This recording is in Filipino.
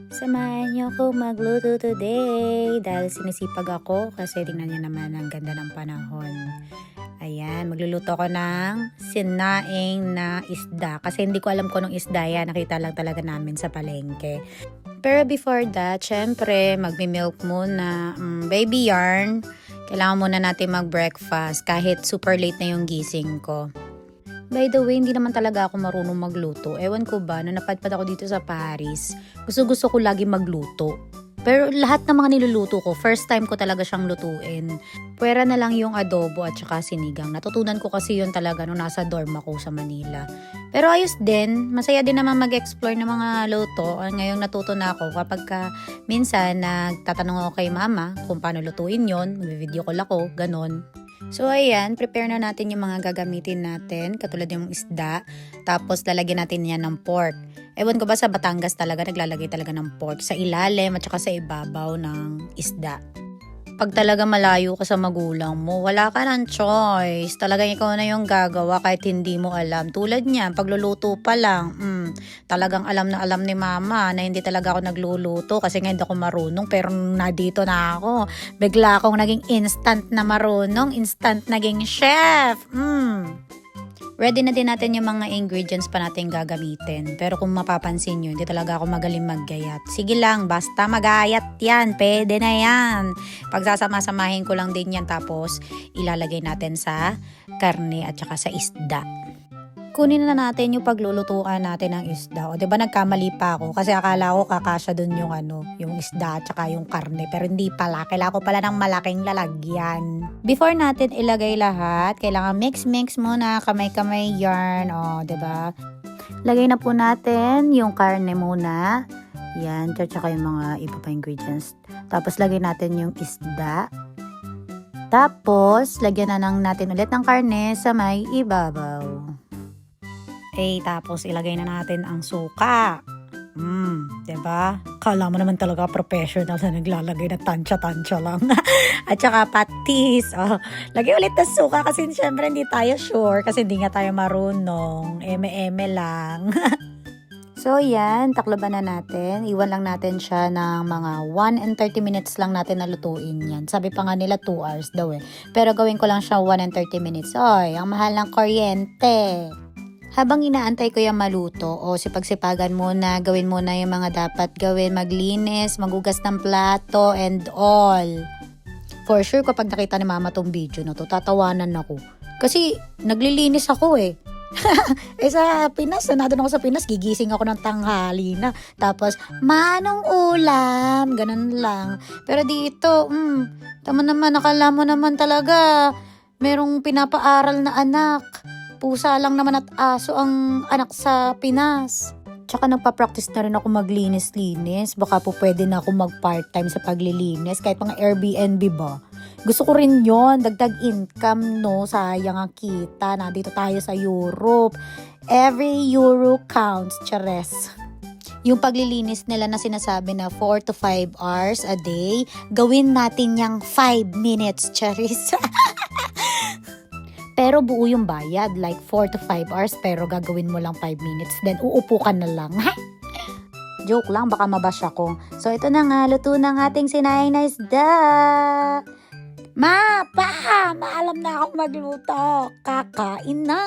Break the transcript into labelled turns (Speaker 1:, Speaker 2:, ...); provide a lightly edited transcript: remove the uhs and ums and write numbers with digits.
Speaker 1: Samahan niyo ako magluto today dahil sinisipag ako kasi tingnan niyo naman ang ganda ng panahon. Ayan, magluluto ako ng sinaing na isda kasi hindi ko alam kung anong isda yan. Nakita lang talaga namin sa palengke. Pero before that, syempre magmi-milk muna. Baby yarn, kailangan muna natin mag-breakfast kahit super late na yung gising ko. By the way, hindi naman talaga ako marunong magluto. Ewan ko ba, nung napadpad ako dito sa Paris, gusto ko lagi magluto. Pero lahat ng mga niluluto ko, first time ko talaga siyang lutuin. Pwera na lang yung adobo at saka sinigang. Natutunan ko kasi yun talaga nung nasa dorm ako sa Manila. Pero ayos din, masaya din naman mag-explore ng mga luto. Ngayong natuto na ako kapag minsan nagtatanong ako kay mama kung paano lutuin yon, mag-video call ako, ganon. So ayan, prepare na natin yung mga gagamitin natin, katulad yung isda, tapos lalagyan natin yan ng pork. Ewan ko ba sa Batangas talaga, naglalagay talaga ng pork sa ilalim at saka sa ibabaw ng isda. Pag talaga malayo ka sa magulang mo, wala ka ng choice. Talagang ikaw na yung gagawa kahit hindi mo alam. Tulad niya, pagluluto pa lang, talagang alam na alam ni mama na hindi talaga ako nagluluto kasi nga hindi ako marunong. Pero nadito na ako, bigla akong naging instant na marunong, instant naging chef. Ready na din natin yung mga ingredients pa natin gagamitin. Pero kung mapapansin nyo, hindi talaga ako magaling maggayat. Sige lang, basta magayat yan. Pwede na yan. Pagsasama-samahin ko lang din yan. Tapos ilalagay natin sa karne at saka sa isda. Kunin na natin yung paglulutuan natin ng isda. O, diba nagkamali pa ako? Kasi akala ko kakasya dun yung isda at saka yung karne. Pero hindi pala. Kailangan ko pala ng malaking lalagyan. Before natin ilagay lahat, kailangan mix muna, kamay-kamay yarn. O, diba? Lagay na po natin yung karne muna. Yan, at saka yung mga iba pa ingredients. Tapos lagay natin yung isda. Tapos, lagyan na lang natin ulit ng karne sa may ibabaw. Tapos ilagay na natin ang suka. Diba? Kala mo naman talaga professional na naglalagay na tansya-tansya lang. At saka patis. Lagay ulit ng suka kasi syempre hindi tayo sure kasi hindi nga tayo marunong. Eme-eme lang. So yan, takloban na natin. Iwan lang natin siya ng mga 1 and 30 minutes lang natin nalutuin yan. Sabi pa nga nila 2 hours daw eh. Pero gawin ko lang siya 1 and 30 minutes. Oy, ang mahal ng kuryente. Habang inaantay ko yung maluto o sipag-sipagan muna, gawin muna yung mga dapat gawin, maglinis, magugas ng plato and all. For sure kapag nakita ni mama tong video na to, tatawanan ako. Kasi naglilinis ako eh. Sa Pinas, nandun ako sa Pinas, gigising ako ng tanghali na. Tapos, manong ulam, ganun lang. Pero dito, tama naman, akala mo naman talaga, merong pinapaaral na anak. Pusa lang naman at aso ang anak sa Pinas. Tsaka nagpa-practice na rin ako maglinis-linis. Baka po pwede na ako mag-part-time sa paglilinis. Kahit mga Airbnb ba. Gusto ko rin yon, dagdag income, no? Sayang ang kita. Nandito tayo sa Europe. Every euro counts, chares. Yung paglilinis nila na sinasabi na 4 to 5 hours a day, gawin natin yung 5 minutes, charis. Pero buo yung bayad, like 4 to 5 hours, pero gagawin mo lang 5 minutes, then uupo ka na lang. Joke lang, baka mabash ako. So ito na nga, luto ng ating sinaing na isda. Ma, pa, maalam na ako magluto. Kakain na.